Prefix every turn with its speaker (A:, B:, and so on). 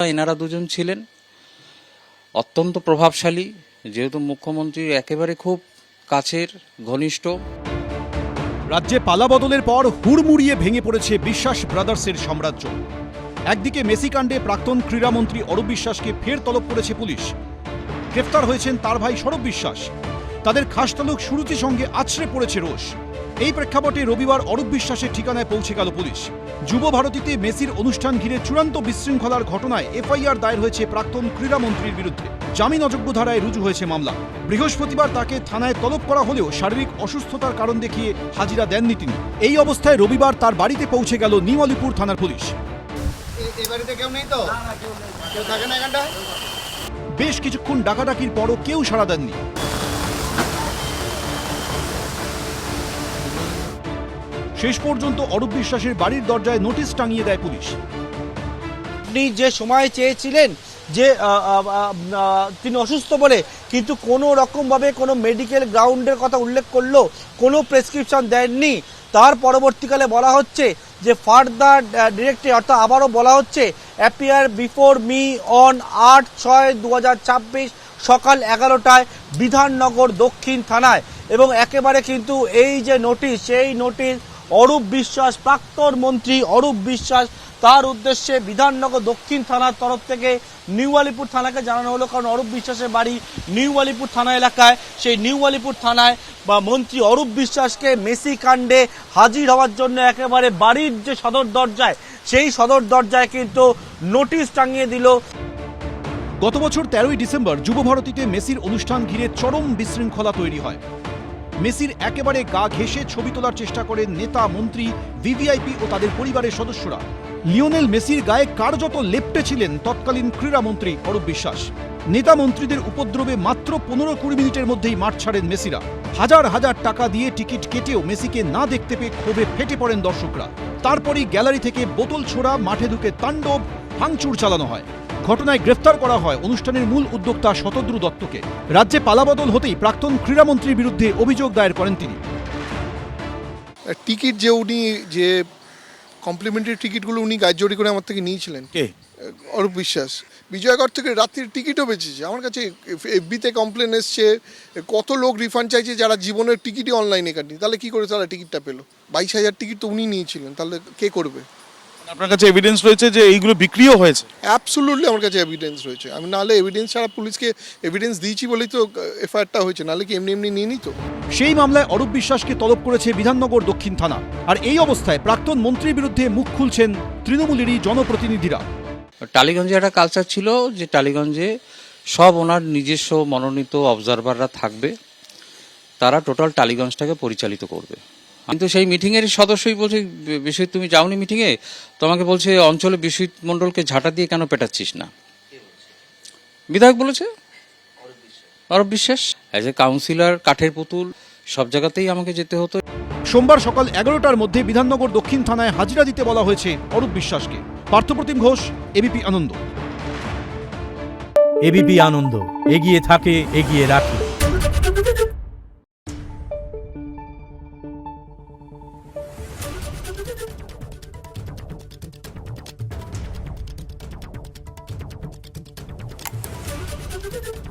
A: এনারা দুজন ছিলেন অত্যন্ত প্রভাবশালী, যেহেতু মুখ্যমন্ত্রীর একেবারে খুব কাছের ঘনিষ্ঠ।
B: রাজ্যে পালাবদলের পর হুড়মুড়িয়ে ভেঙে পড়েছে বিশ্বাস ব্রাদার্সের সাম্রাজ্য। একদিকে মেসি কাণ্ডে প্রাক্তন ক্রীড়ামন্ত্রী অরূপ বিশ্বাসকে ফের তলব করেছে পুলিশ। গ্রেফতার হয়েছেন তার ভাই সৌরভ বিশ্বাস। তাদের খাসতালুক সুরুচির সঙ্গে আছড়ে পড়েছে রোষ। এই প্রেক্ষাপটে রবিবার অরূপ বিশ্বাসের ঠিকানায় পৌঁছে গেল পুলিশ। যুব ভারতীতে মেসির অনুষ্ঠান ঘিরে চূড়ান্ত বিশৃঙ্খলার ঘটনায় এফআইআর দায়ের হয়েছে প্রাক্তন ক্রীড়ামন্ত্রীর বিরুদ্ধে। জামিন অযোগ্য ধারায় রুজু হয়েছে মামলা। বৃহস্পতিবার তাকে থানায় তলব করা হলেও শারীরিক অসুস্থতার কারণ দেখিয়ে হাজিরা দেননি তিনি। এই অবস্থায় রবিবার তার বাড়িতে পৌঁছে গেল নিউ আলিপুর থানার পুলিশ। বেশ কিছুক্ষণ ডাকাডাকির পরও কেউ সাড়া দেননি। শেষ পর্যন্ত অরূপ বিশ্বাসের বাড়ির দরজায় নোটিশ টাঙিয়ে দেয় পুলিশ।
C: আপনি যে সময় চেয়েছিলেন যে তিনি অসুস্থ বলে, কিন্তু কোনো রকমভাবে কোনো মেডিকেল গ্রাউন্ডের কথা উল্লেখ করলো, কোনো প্রেসক্রিপশন দেননি। তার পরবর্তীকালে বলা হচ্ছে যে ফার্দার ডিরেক্টে, অর্থাৎ আবারও বলা হচ্ছে অ্যাপিয়ার বিফোর মি অন 8/6/2026 সকাল 11টায় বিধাননগর দক্ষিণ থানায়। এবং একেবারে কিন্তু এই যে নোটিশ, সেই নোটিশ অরূপ বিশ্বাস, প্রাক্তন মন্ত্রী অরূপ বিশ্বাস, তার উদ্দেশ্যে বিধাননগর দক্ষিণ থানার তরফ থেকে নিউ আলিপুর থানাকে জানানো হলো। কারণ অরূপ বিশ্বাসের বাড়ি নিউ আলিপুর থানা এলাকায়। সেই নিউ আলিপুর থানায় বা মন্ত্রী অরূপ বিশ্বাসকে মেসি কাণ্ডে হাজির হওয়ার জন্য একেবারে বাড়ির যে সদর দরজায়, সেই সদর দরজায় কিন্তু নোটিশ টাঙিয়ে দিল।
B: গত বছর 13ই ডিসেম্বর যুব ভারতীতে মেসির অনুষ্ঠান ঘিরে চরম বিশৃঙ্খলা তৈরি হয়। মেসির একেবারে গা ঘেঁষে ছবি তোলার চেষ্টা করেন নেতা, মন্ত্রী, ভিভিআইপি ও তাদের পরিবারের সদস্যরা। লিওনেল মেসির গায়ে কার্যত লেপ্টে ছিলেন তৎকালীন ক্রীড়ামন্ত্রী অরূপ বিশ্বাস। নেতা মন্ত্রীদের উপদ্রবে মাত্র 15-20 মিনিটের মধ্যেই মাঠ ছাড়েন মেসিরা। হাজার হাজার টাকা দিয়ে টিকিট কেটেও মেসিকে না দেখতে পেয়ে ক্ষোভে ফেটে পড়েন দর্শকরা। তারপরই গ্যালারি থেকে বোতল ছোড়া, মাঠে ঢুকে তাণ্ডব, ভাঙচুর চালানো হয়। ঘটনায় গ্রেফতার করা হয় অনুষ্ঠানের মূল উদ্যোক্তা শতদ্রু দত্তকে। রাজ্যে পালাবদল হতেই প্রাক্তন ক্রীড়ামন্ত্রীর বিরুদ্ধে অভিযোগ দায়ের করেন তিনি।
D: টিকিট যে উনি যে কমপ্লিমেন্টারি টিকিটগুলো উনি গাড়ি করে আমার থেকে নিয়েছিলেন,
B: কে?
D: অরূপ বিশ্বাস। বিজয়গড় থেকে রাত্রির টিকিটও বেঁচেছে। আমার কাছে এফবিতে কমপ্লেন এসছে, কত লোক রিফান্ড চাইছে যারা জীবনের টিকিটই অনলাইনে কাটেনি। তাহলে কি করে তারা টিকিটটা পেলো? 22,000 টিকিট তো উনি নিয়েছিলেন, তাহলে কে করবে?
E: আপনার কাছে এভিডেন্স রয়েছে যে এইগুলো বিক্রিও হয়েছে?
D: অ্যাবসলুটলি আমার কাছে এভিডেন্স রয়েছে। আমি নাহলে এভিডেন্স ছাড়া পুলিশকে এভিডেন্স দিয়েছি বলেই তো এফআইআরটা হয়েছে, নাহলে কি এমনি এমনি নিয়ে নিত?
B: সেই মামলায় অরূপ বিশ্বাসকে তলব করেছে বিধাননগর দক্ষিণ থানা। আর এই অবস্থায় প্রাক্তন মন্ত্রীর বিরুদ্ধে মুখ খুলছেন তৃণমূলেরই জনপ্রতিনিধিরা।
A: টালিগঞ্জে একটা কালচার ছিল যে টালিগঞ্জে সব ওনার নিজস্ব মনোনীত অবজারভাররা থাকবে, তারা টোটাল টালিগঞ্জটাকে পরিচালিত করবে। কিন্তু সেই মিটিংয়ের সদস্যই বলছে, বিষয় তুমি যাওনি মিটিংয়ে, তোমাকে বলছে অঞ্চলে বিশ্বজিৎ মণ্ডলকে ঝাঁটা দিয়ে কেন পেটাচ্ছিস না। বিধায়ক বলেছে, Arup Biswas as a councillor, কাঠের পুতুল, সব জায়গাতেই আমাকে যেতে হতো।
B: সোমবার সকাল 11টার মধ্যে বিধাননগর দক্ষিণ থানায় হাজিরা দিতে বলা হয়েছে অরূপ বিশ্বাসকে। পার্থপ্রতিম ঘোষ, এবিপি আনন্দ।
F: এবিপি আনন্দ, এগিয়ে থাকে, এগিয়ে রাখে।
G: Thank you.